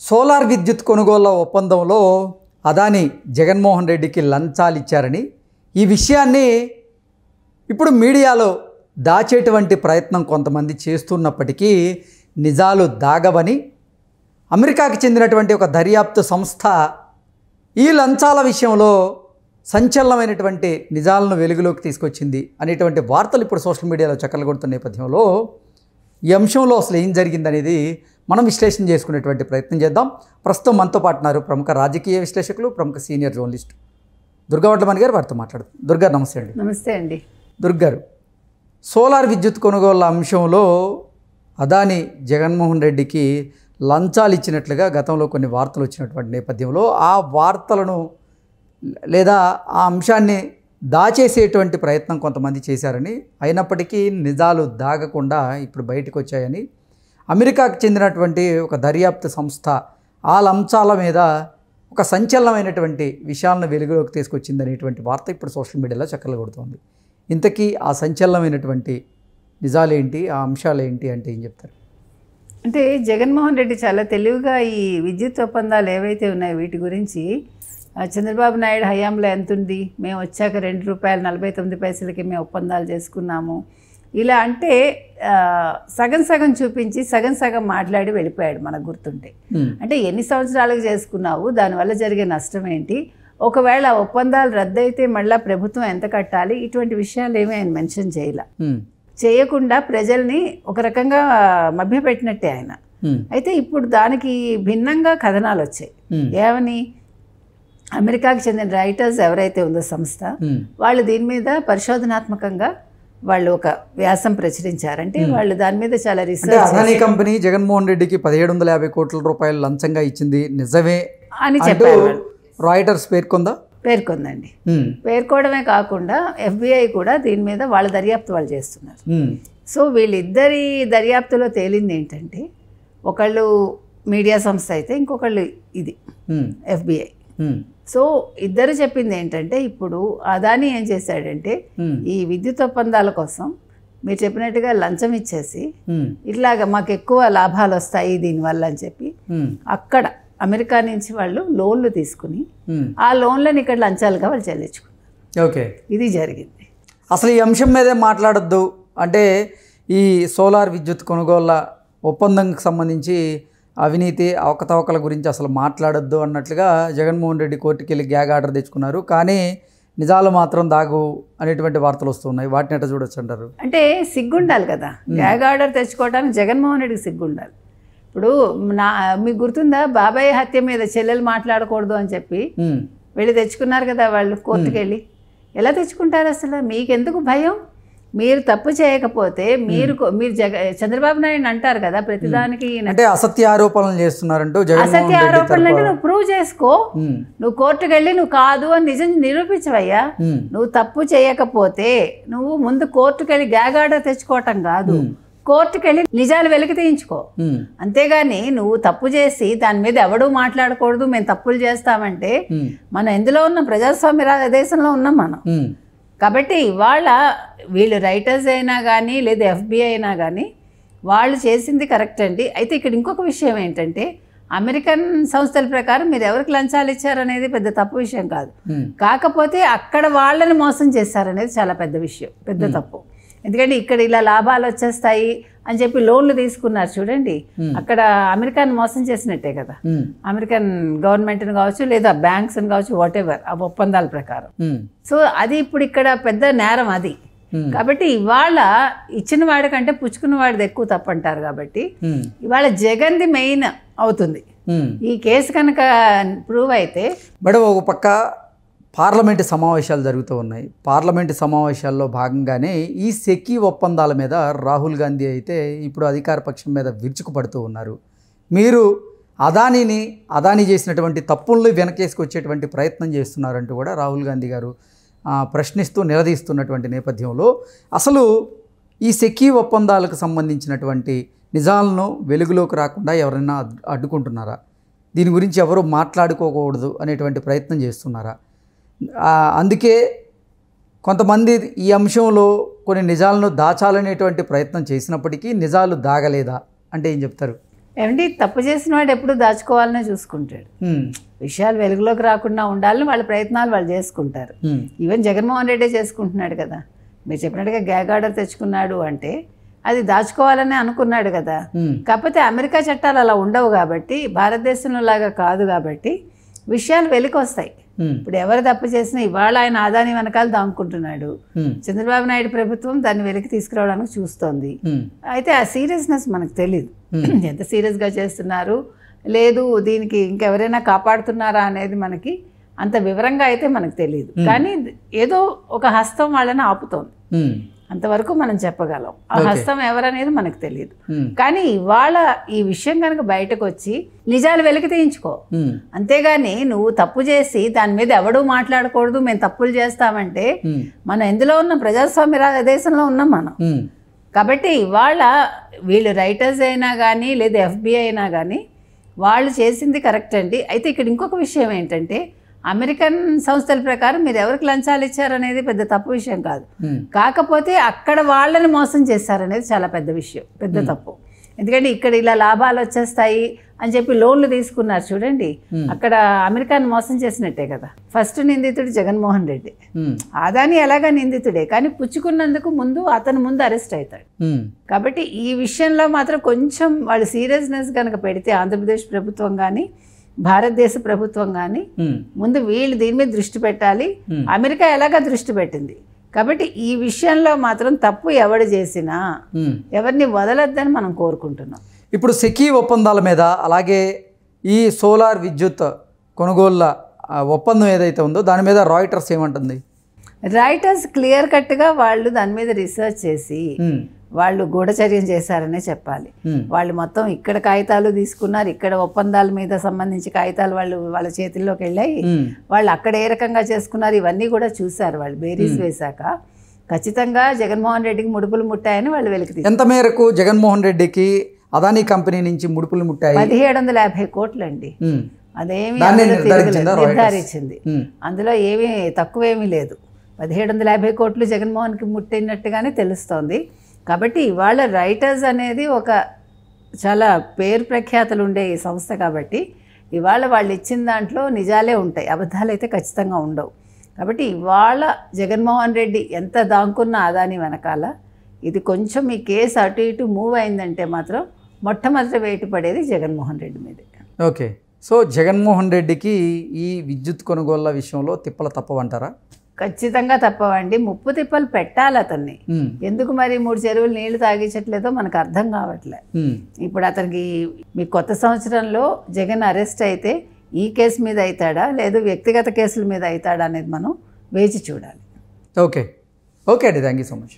Solar విద్యుత్ కొనుగోళ్ల ఒప్పందంలో అదాని జగన్మోహన్ రెడ్డికి లంచాలు ఇచ్చారని ఈ విషయాన్ని ఇప్పుడు మీడియాలో దాచేటువంటి ప్రయత్నం కొంతమంది చేస్తున్నప్పటికీ నిజాలు దాగవని అమెరికాకి చెందినటువంటి ఒక దర్యాప్తు సంస్థ ఈ లంచాల విషయంలో సంచలనమైనటువంటి నిజాలను వెలుగులోకి తీసుకొచ్చింది అనేటువంటి వార్తలు ఇప్పుడు సోషల్ మీడియాలో చక్కర్లు కొడుతున్న నేపథ్యంలో ఈ అంశంలో అసలు ఏం జరిగిందనేది మనం విశ్లేషణ చేసుకునేటువంటి ప్రయత్నం చేద్దాం. ప్రస్తుతం మనతో పాటు ఉన్నారు ప్రముఖ రాజకీయ విశ్లేషకులు, ప్రముఖ సీనియర్ జర్నలిస్ట్ దుర్గావట్లమణి గారు. వారితో మాట్లాడుతాం. దుర్గారు నమస్తే అండి. నమస్తే అండి. దుర్గారు, సోలార్ విద్యుత్ కొనుగోళ్ల అంశంలో అదాని జగన్మోహన్ రెడ్డికి లంచాలు ఇచ్చినట్లుగా గతంలో కొన్ని వార్తలు వచ్చినటువంటి నేపథ్యంలో ఆ వార్తలను లేదా ఆ అంశాన్ని దాచేసేటువంటి ప్రయత్నం కొంతమంది చేశారని, అయినప్పటికీ నిజాలు దాగకుండా ఇప్పుడు బయటకు వచ్చాయని అమెరికాకు చెందినటువంటి ఒక దర్యాప్తు సంస్థ ఆ లంచాల మీద ఒక సంచలనమైనటువంటి విషయాలను వెలుగులోకి తీసుకొచ్చిందనేటువంటి వార్త ఇప్పుడు సోషల్ మీడియాలో చక్కర్లు కొడుతోంది. ఇంతకీ ఆ సంచలనమైనటువంటి నిజాలేంటి, ఆ అంశాలు ఏంటి అంటే ఏం చెప్తారు? అంటే జగన్మోహన్ రెడ్డి చాలా తెలివిగా ఈ విద్యుత్ ఒప్పందాలు ఏవైతే ఉన్నాయో వీటి గురించి చంద్రబాబు నాయుడు హయాంలో ఎంత ఉంది, మేము వచ్చాక ₹2.49కి మేము ఒప్పందాలు చేసుకున్నాము, ఇలా అంటే సగం సగం చూపించి సగం సగం మాట్లాడి వెళ్ళిపోయాడు మనకు గుర్తుంటే. అంటే ఎన్ని సంవత్సరాలకు చేసుకున్నావు, దానివల్ల జరిగే నష్టం ఏంటి, ఒకవేళ ఒప్పందాలు రద్దయితే మళ్ళీ ప్రభుత్వం ఎంత కట్టాలి, ఇటువంటి విషయాలు ఏమీ ఆయన మెన్షన్ చేయకుండా ప్రజల్ని ఒక రకంగా మభ్యపెట్టినట్టే ఆయన. అయితే ఇప్పుడు దానికి భిన్నంగా కథనాలు వచ్చాయి. ఏమని, అమెరికాకి చెందిన రైటర్స్ ఎవరైతే ఉందో సంస్థ, వాళ్ళు దీని మీద పరిశోధనాత్మకంగా వాళ్ళు ఒక వ్యాసం ప్రచురించారంటే వాళ్ళు దాని మీద చాలా రీసెర్చ్. అదాని కంపెనీ జగన్మోహన్ రెడ్డికి 1750 కోట్ల రూపాయలు లంచంగా ఇచ్చింది నిజమే అని చెప్పారు. రాయిటర్స్ పేర్కొందండి. పేర్కోవడమే కాకుండా FBI కూడా దీని మీద వాళ్ళ దర్యాప్తు వాళ్ళు చేస్తున్నారు. సో వీళ్ళిద్దరి దర్యాప్తులో తేలింది ఏంటంటే, ఒకళ్ళు మీడియా సంస్థ అయితే ఇంకొకళ్ళు ఇది FBI. సో ఇద్దరు చెప్పింది ఏంటంటే, ఇప్పుడు అదాని ఏం చేశాడంటే ఈ విద్యుత్ ఒప్పందాల కోసం మీరు చెప్పినట్టుగా లంచం ఇచ్చేసి ఇట్లాగా మాకు ఎక్కువ లాభాలు వస్తాయి దీనివల్ల అని చెప్పి అక్కడ అమెరికా నుంచి వాళ్ళు లోన్లు తీసుకుని ఆ లోన్లను ఇక్కడ లంచాలుగా వాళ్ళు చెల్లించుకున్నారు. ఓకే, ఇది జరిగింది. అసలు ఈ అంశం మీదే మాట్లాడొద్దు అంటే, ఈ సోలార్ విద్యుత్ కొనుగోళ్ల ఒప్పందంకి సంబంధించి అవినీతి అవకతవకల గురించి అసలు మాట్లాడొద్దు అన్నట్లుగా జగన్మోహన్ రెడ్డి కోర్టుకి వెళ్ళి గ్యాగ్ ఆర్డర్ తెచ్చుకున్నారు. కానీ నిజాలు మాత్రం దాగు అనేటువంటి వార్తలు వస్తున్నాయి. వాటిని ఎట్లా చూడొచ్చు అంటారు? అంటే సిగ్గుండాలి కదా, గ్యాగ్ ఆర్డర్ తెచ్చుకోవడానికి జగన్మోహన్ రెడ్డికి సిగ్గుండాలి. ఇప్పుడు మీకు గుర్తుందా, బాబాయ్ హత్య మీద చెల్లెలు మాట్లాడకూడదు అని చెప్పి వెళ్ళి తెచ్చుకున్నారు కదా వాళ్ళు కోర్టుకు వెళ్ళి. ఎలా తెచ్చుకుంటారు అసలు? మీకెందుకు భయం? మీరు తప్పు చేయకపోతే మీరు చంద్రబాబు నాయుడు అంటారు కదా ప్రతిదానికి, అంటే అసత్య ఆరోపణలు చేస్తున్నారంటూ. అసత్య ఆరోపణలు అంటే నువ్వు ప్రూవ్ చేసుకో, నువ్వు కోర్టుకు వెళ్ళి నువ్వు కాదు అని నిజం నిరూపించవయ్యా. నువ్వు తప్పు చేయకపోతే నువ్వు ముందు కోర్టుకు వెళ్ళి గ్యాగ్ ఆర్డర్ తెచ్చుకోవటం కాదు, కోర్టుకు వెళ్ళి నిజాలు వెలికి తీయించుకో. అంతేగాని నువ్వు తప్పు చేసి దాని మీద ఎవడూ మాట్లాడకూడదు, మేము తప్పులు చేస్తామంటే మనం ఎందులో ఉన్నాం? ప్రజాస్వామ్య దేశంలో ఉన్నాం మనం. కాబట్టి ఇవాళ వీళ్ళు రైటర్స్ అయినా కానీ లేదా FBI అయినా కానీ వాళ్ళు చేసింది కరెక్ట్ అండి. అయితే ఇక్కడ ఇంకొక విషయం ఏంటంటే, అమెరికన్ సంస్థల ప్రకారం మీరు ఎవరికి లంచాలు ఇచ్చారనేది పెద్ద తప్పు విషయం కాదు. కాకపోతే అక్కడ వాళ్ళని మోసం చేశారనేది చాలా పెద్ద విషయం, పెద్ద తప్పు. ఎందుకంటే ఇక్కడ ఇలా లాభాలు వచ్చేస్తాయి అని చెప్పి లోన్లు తీసుకున్నారు చూడండి, అక్కడ అమెరికాని మోసం చేసినట్టే కదా. అమెరికన్ గవర్నమెంట్ని కావచ్చు లేదా బ్యాంక్స్ని కావచ్చు, వాట్ ఎవర్ ఆ ఒప్పందాల ప్రకారం. సో అది ఇప్పుడు ఇక్కడ పెద్ద నేరం అది. కాబట్టి ఇవాళ ఇచ్చిన వాడికంటే పుచ్చుకున్న వాడిది ఎక్కువ తప్పు అంటారు. కాబట్టి ఇవాళ జగన్ది మెయిన్ అవుతుంది ఈ కేసు కనుక ప్రూవ్ అయితే. మేడం, ఒక పక్క పార్లమెంటు సమావేశాలు జరుగుతూ ఉన్నాయి. పార్లమెంటు సమావేశాల్లో భాగంగానే ఈ సెకీ ఒప్పందాల మీద రాహుల్ గాంధీ అయితే ఇప్పుడు అధికార పక్షం మీద విరుచుకుపడుతూ ఉన్నారు. మీరు అదాని చేసినటువంటి తప్పుల్ని వెనకేసుకొచ్చేటువంటి ప్రయత్నం చేస్తున్నారంటూ కూడా రాహుల్ గాంధీ గారు ప్రశ్నిస్తూ నిలదీస్తున్నటువంటి నేపథ్యంలో అసలు ఈ సెకీ ఒప్పందాలకు సంబంధించినటువంటి నిజాలను వెలుగులోకి రాకుండా ఎవరైనా అడ్డుకుంటున్నారా? దీని గురించి ఎవరు మాట్లాడుకోకూడదు అనేటువంటి ప్రయత్నం చేస్తున్నారా? అందుకే కొంతమంది ఈ అంశంలో కొన్ని నిజాలను దాచాలనేటువంటి ప్రయత్నం చేసినప్పటికీ నిజాలు దాగలేదా అంటే ఏం చెప్తారు? ఏమంటే తప్పు చేసిన వాడు ఎప్పుడు దాచుకోవాలనే చూసుకుంటాడు. విషయాలు వెలుగులోకి రాకుండా ఉండాలని వాళ్ళ ప్రయత్నాలు వాళ్ళు చేసుకుంటారు. ఈవెన్ జగన్మోహన్ రెడ్డి చేసుకుంటున్నాడు కదా. మీరు చెప్పినట్టుగా గ్యాగ్ ఆర్డర్ తెచ్చుకున్నాడు అంటే అది దాచుకోవాలని అనుకున్నాడు కదా. కాకపోతే అమెరికా చట్టాలు అలా ఉండవు కాబట్టి, భారతదేశంలో లాగా కాదు కాబట్టి విషయాలు వెలికి వస్తాయి. ఇప్పుడు ఎవరు తప్పు చేసినా ఇవాళ ఆయన ఆదాని వెనకాల దాముకుంటున్నాడు. చంద్రబాబు నాయుడు ప్రభుత్వం దాన్ని వెలికి తీసుకురావడానికి చూస్తోంది. అయితే ఆ సీరియస్నెస్ మనకు తెలియదు, ఎంత సీరియస్గా చేస్తున్నారు లేదు, దీనికి ఇంకెవరైనా కాపాడుతున్నారా అనేది మనకి అంత వివరంగా అయితే మనకు తెలియదు. కానీ ఏదో ఒక హస్తం వాళ్ళని ఆపుతోంది, అంతవరకు మనం చెప్పగలం. ఆ హస్తం ఎవరనేది మనకు తెలియదు. కానీ ఇవాళ ఈ విషయం కనుక బయటకు వచ్చి నిజాలు వెలికి తీయించుకో, అంతేగాని నువ్వు తప్పు చేసి దాని మీద ఎవడూ మాట్లాడకూడదు, మేము తప్పులు చేస్తామంటే మనం ఎందులో ఉన్నాం? ప్రజాస్వామ్య దేశంలో ఉన్నాం మనం. కాబట్టి ఇవాళ వీళ్ళు రైటర్స్ అయినా కానీ లేదా FBI అయినా కానీ వాళ్ళు చేసింది కరెక్ట్ అండి. అయితే ఇక్కడ ఇంకొక విషయం ఏంటంటే, అమెరికన్ సంస్థల ప్రకారం మీరు ఎవరికి లంచాలు ఇచ్చారనేది పెద్ద తప్పు విషయం కాదు. కాకపోతే అక్కడ వాళ్ళని మోసం చేశారనేది చాలా పెద్ద విషయం, పెద్ద తప్పు. ఎందుకంటే ఇక్కడ ఇలా లాభాలు వచ్చేస్తాయి అని చెప్పి లోన్లు తీసుకున్నారు చూడండి, అక్కడ అమెరికాను మోసం చేసినట్టే కదా. ఫస్ట్ నిందితుడు జగన్మోహన్ రెడ్డి, ఆదాని ఎలాగా నిందితుడే, కానీ పుచ్చుకున్నందుకు అతను ముందు అరెస్ట్ అవుతాడు. కాబట్టి ఈ విషయంలో మాత్రం కొంచెం వాళ్ళు సీరియస్నెస్ కనుక పెడితే ఆంధ్రప్రదేశ్ ప్రభుత్వం కానీ భారతదేశ ప్రభుత్వం కానీ ముందు వీళ్ళు దీని మీద దృష్టి పెట్టాలి. అమెరికా ఎలాగా దృష్టి పెట్టింది కాబట్టి ఈ విషయంలో మాత్రం తప్పు ఎవడు చేసినా ఎవరిని వదలొద్దని మనం కోరుకుంటున్నాం. ఇప్పుడు సెకీ ఒప్పందాల మీద, అలాగే ఈ సోలార్ విద్యుత్ కొనుగోళ్ల ఒప్పందం ఏదైతే ఉందో దాని మీద రాయిటర్స్ ఏమంటుంది? రాయిటర్స్ క్లియర్ కట్గా వాళ్ళు దాని మీద రీసెర్చ్ చేసి వాళ్ళు గూఢచర్యం చేశారనే చెప్పాలి. వాళ్ళు మొత్తం ఇక్కడ కాగితాలు తీసుకున్నారు, ఇక్కడ ఒప్పందాల మీద సంబంధించి కాగితాలు వాళ్ళ చేతుల్లోకి వెళ్ళాయి, వాళ్ళు అక్కడ ఏ రకంగా చేసుకున్నారు ఇవన్నీ కూడా చూశారు. వాళ్ళు బేరీస్ వేశాక ఖచ్చితంగా జగన్మోహన్ రెడ్డికి ముడుపులు ముట్టాయని వాళ్ళు వెలికి. ఎంత మేరకు జగన్మోహన్ రెడ్డికి అదానీ కంపెనీ నుంచి ముడుపులు ముట్టాయి? 1750 కోట్లండి. అదేమి నిర్ధారించింది, అందులో ఏమీ తక్కువేమీ లేదు. 1750 కోట్లు జగన్మోహన్కి ముట్టినట్టుగానే తెలుస్తోంది. కాబట్టి ఇవాళ రైటర్స్ అనేది ఒక చాలా పేరు ప్రఖ్యాతలు ఉండే ఈ సంస్థ కాబట్టి ఇవాళ వాళ్ళు ఇచ్చిన దాంట్లో నిజాలే ఉంటాయి, అబద్ధాలు అయితే ఖచ్చితంగా ఉండవు. కాబట్టి ఇవాళ జగన్మోహన్ రెడ్డి ఎంత దాంకున్న ఆదాని వెనకాల ఇది కొంచెం ఈ కేసు అటు ఇటు మూవ్ అయిందంటే మాత్రం మొట్టమొదటి వేటు పడేది జగన్మోహన్ రెడ్డి మీదే. ఓకే, సో జగన్మోహన్ రెడ్డికి ఈ విద్యుత్ కొనుగోళ్ల విషయంలో తిప్పలు తప్పవంటారా? ఖచ్చితంగా తప్పవండి. ముప్పు తిప్పలు పెట్టాలి అతన్ని. ఎందుకు మరి 3 చెరువులు నీళ్లు తాగించట్లేదో మనకు అర్థం కావట్లే. ఇప్పుడు అతనికి మీ కొత్త సంవత్సరంలో జగన్ అరెస్ట్ అయితే ఈ కేసు మీద అవుతాడా లేదు వ్యక్తిగత కేసుల మీద అవుతాడా అనేది మనం వేచి చూడాలి. ఓకే ఓకే అండి, థ్యాంక్ యూ సో మచ్.